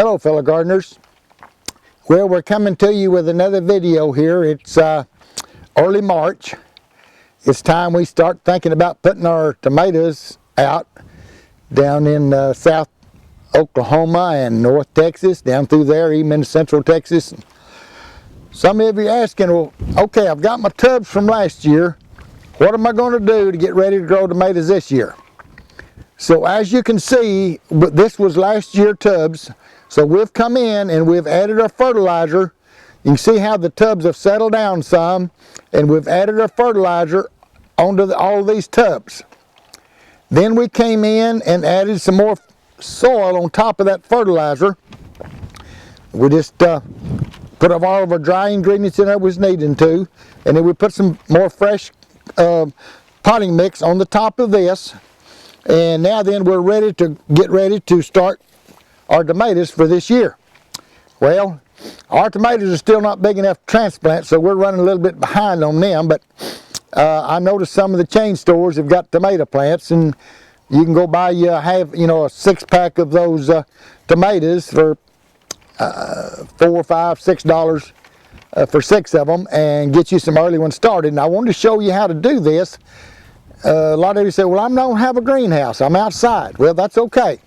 Hello fellow gardeners. Well, we're coming to you with another video here. It's early March. It's time we start thinking about putting our tomatoes out down in South Oklahoma and North Texas, down through there, even in Central Texas. Some of you are asking, well, okay, I've got my tubs from last year. What am I going to do to get ready to grow tomatoes this year? So as you can see, this was last year tubs. So we've come in and we've added our fertilizer. You can see how the tubs have settled down some, and we've added our fertilizer onto all of these tubs. Then we came in and added some more soil on top of that fertilizer. We just put all of our dry ingredients in there was needing to, and then we put some more fresh potting mix on the top of this. And now then we're ready to start our tomatoes for this year. Well, our tomatoes are still not big enough to transplant, so we're running a little bit behind on them, but I noticed some of the chain stores have got tomato plants, and you can go buy a 6-pack of those tomatoes for $4, $5, $6 for 6 of them, and get you some early ones started. And I wanted to show you how to do this. A lot of you say, well, I don't have a greenhouse, I'm outside. Well, that's okay.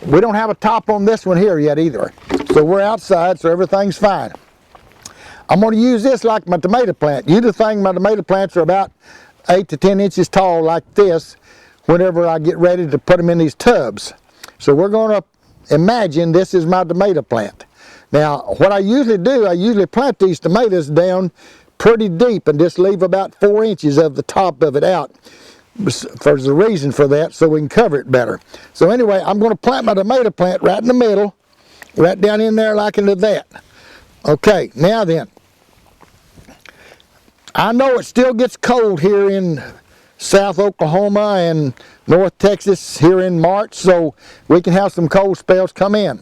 We don't have a top on this one here yet either. So we're outside, so everything's fine. I'm going to use this like my tomato plant. You think my tomato plants are about 8 to 10 inches tall like this whenever I get ready to put them in these tubs. So we're going to imagine this is my tomato plant. Now, what I usually do, I usually plant these tomatoes down pretty deep and just leave about 4 inches of the top of it out. There's a reason for that, so we can cover it better. So anyway, I'm going to plant my tomato plant right in the middle, right down in there like into that. Okay, now then, I know it still gets cold here in South Oklahoma and North Texas here in March, so we can have some cold spells come in.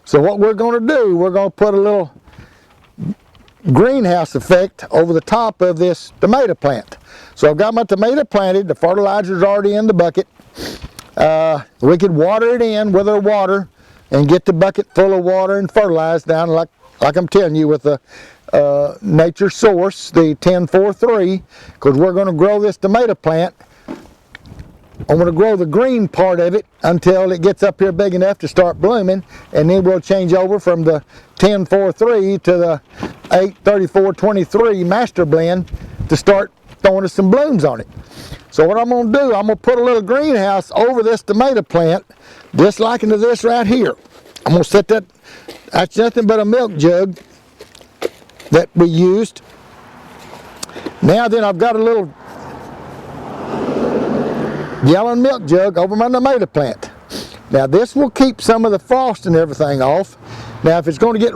So what we're going to do, we're going to put a little greenhouse effect over the top of this tomato plant. So I've got my tomato planted, the fertilizer's already in the bucket. We could water it in with our water and get the bucket full of water and fertilize down like I'm telling you with the Nature Source, the 1043, because we're going to grow this tomato plant. I'm going to grow the green part of it until it gets up here big enough to start blooming, and then we'll change over from the 1043 to the 83423 master blend to start throwing us some blooms on it. So what I'm going to do, I'm going to put a little greenhouse over this tomato plant, just like into this right here. I'm going to set that's nothing but a milk jug that we used. Now then, I've got a little gallon milk jug over my tomato plant. Now this will keep some of the frost and everything off. Now if it's going to get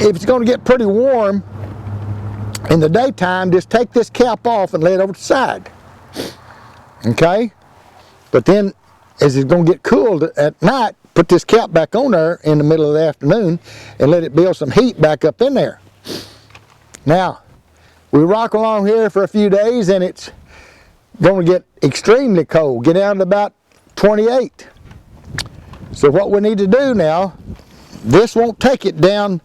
if it's going to get pretty warm in the daytime, just take this cap off and lay it over the side. Okay? But then as it's going to get cool at night, put this cap back on there in the middle of the afternoon and let it build some heat back up in there. Now, we rock along here for a few days and it's going to get extremely cold, get down to about 28. So what we need to do now, this won't take it down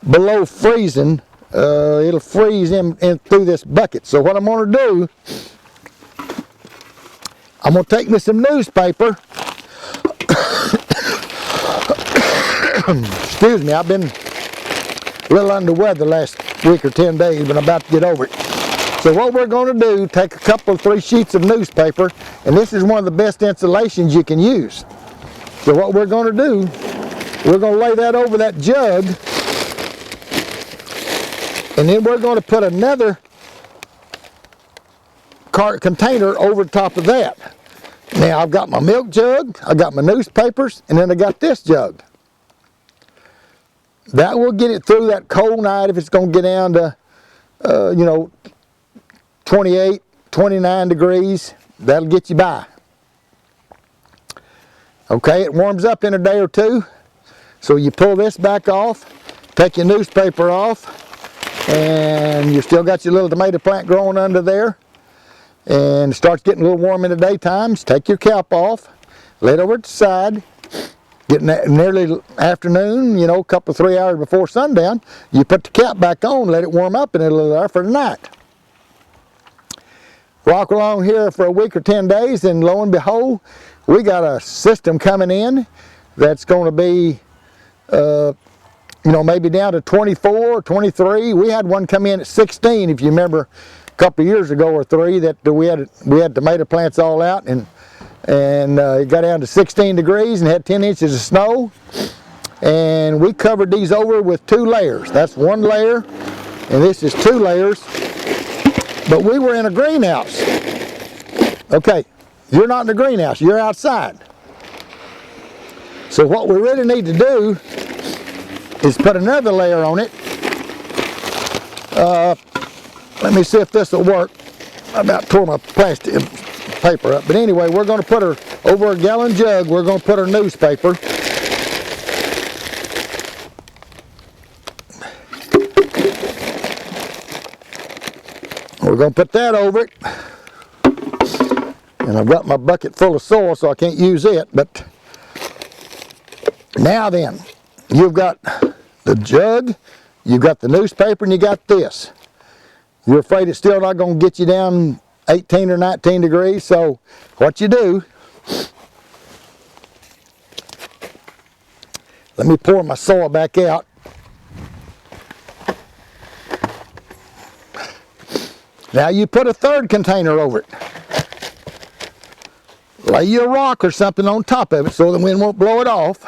below freezing. It'll freeze in through this bucket. So what I'm going to do, I'm going to take me some newspaper. Excuse me, I've been a little under weather the last week or 10 days, but I'm about to get over it. So what we're going to do, take a couple of 3 sheets of newspaper, and this is one of the best insulations you can use. So what we're going to do, we're going to lay that over that jug, and then we're going to put another container over the top of that. Now I've got my milk jug, I've got my newspapers, and then I got this jug. That will get it through that cold night if it's going to get down to 28, 29 degrees. That'll get you by. Okay, it warms up in a day or two. So you pull this back off, take your newspaper off, and you still got your little tomato plant growing under there. And it starts getting a little warm in the daytimes. Take your cap off, lay it over at the side. Getting nearly afternoon, you know, a couple 3 hours before sundown, you put the cap back on, let it warm up, and it'll be there for the night. Walk along here for a week or 10 days, and lo and behold, we got a system coming in that's going to be, you know, maybe down to 24, 23. We had one come in at 16, if you remember, a couple of years ago or 3, that we had tomato plants all out, and it got down to 16 degrees and had 10 inches of snow, and we covered these over with 2 layers. That's 1 layer, and this is 2 layers, but we were in a greenhouse. Okay, you're not in the greenhouse, you're outside. So what we really need to do is put another layer on it. Let me see if this will work. I about tore my plastic paper up, but anyway, we're going to put her over a gallon jug. We're going to put her newspaper. We're going to put that over it, and I've got my bucket full of soil, so I can't use it. But now then, you've got the jug, you've got the newspaper, and you got this. You're afraid it's still not going to get you down 18 or 19 degrees, so what you do, let me pour my soil back out. Now you put a 3rd container over it. Lay you a rock or something on top of it so the wind won't blow it off.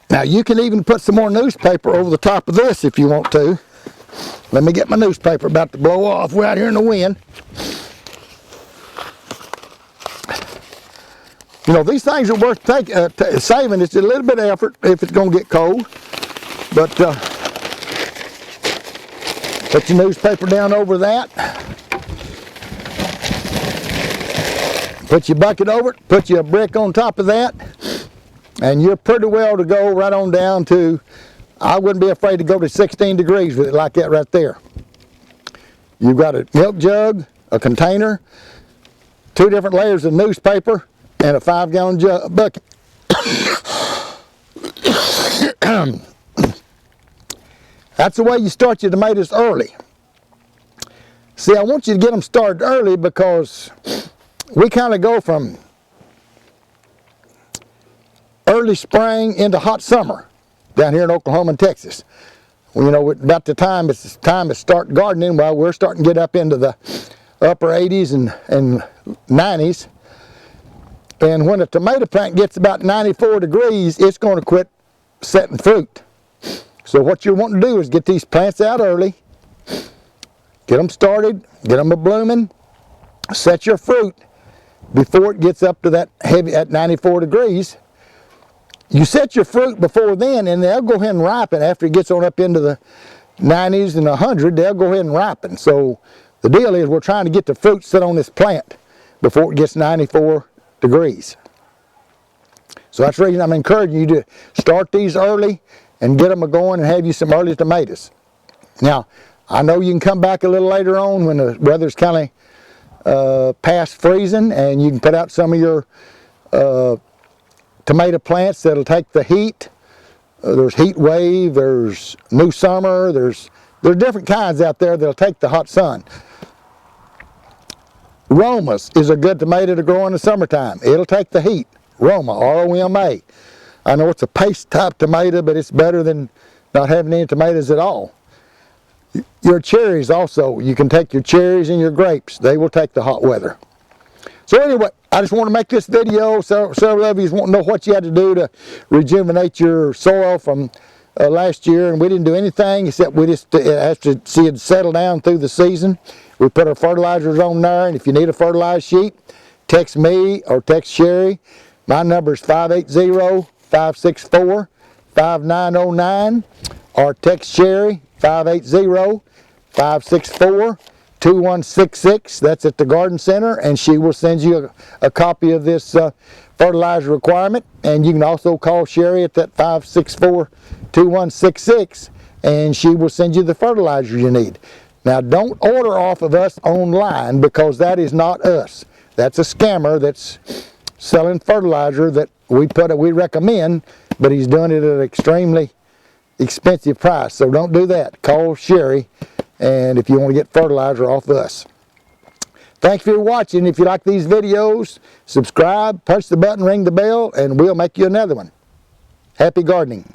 Now you can even put some more newspaper over the top of this if you want to. Let me get my newspaper about to blow off. We're out here in the wind. You know, these things are worth saving. It's a little bit of effort if it's going to get cold. But put your newspaper down over that. Put your bucket over it. Put your brick on top of that. And you're pretty well to go right on down to, I wouldn't be afraid to go to 16 degrees with it like that right there. You've got a milk jug, a container, 2 different layers of newspaper, and a 5-gallon bucket. That's the way you start your tomatoes early. See, I want you to get them started early because we kind of go from early spring into hot summer down here in Oklahoma and Texas. Well, you know, about the time it's time to start gardening, well, we're starting to get up into the upper 80s and 90s. And when a tomato plant gets about 94 degrees, it's going to quit setting fruit. So what you want to do is get these plants out early, get them started, get them a-blooming, set your fruit before it gets up to that heavy at 94 degrees. You set your fruit before then, and they'll go ahead and ripen after it gets on up into the 90s and 100. They'll go ahead and ripen. So the deal is we're trying to get the fruit set on this plant before it gets 94 degrees. So that's the reason I'm encouraging you to start these early and get them a-going and have you some early tomatoes. Now, I know you can come back a little later on when the weather's kind of past freezing, and you can put out some of your tomato plants that'll take the heat. There's Heat Wave, there's New Summer, there's different kinds out there that'll take the hot sun. Roma's is a good tomato to grow in the summertime. It'll take the heat. Roma, R-O-M-A. I know it's a paste type tomato, but it's better than not having any tomatoes at all. Your cherries also, you can take your cherries and your grapes. They will take the hot weather. So anyway, I just want to make this video. Several of you want to know what you had to do to rejuvenate your soil from last year, and we didn't do anything except we just had to see it settle down through the season. We put our fertilizers on there, and if you need a fertilizer sheet, text me or text Sherry. My number is 580-564-5909, or text Sherry 580-564-2166. That's at the garden center, and she will send you a copy of this fertilizer requirement. And you can also call Sherry at that 564-2166, and she will send you the fertilizer you need. Now, don't order off of us online, because that is not us. That's a scammer that's selling fertilizer that we recommend, but he's doing it at an extremely expensive price. So don't do that. Call Sherry, and if you want to get fertilizer off us. Thanks for watching. If you like these videos, subscribe, push the button, ring the bell, and we'll make you another one. Happy gardening.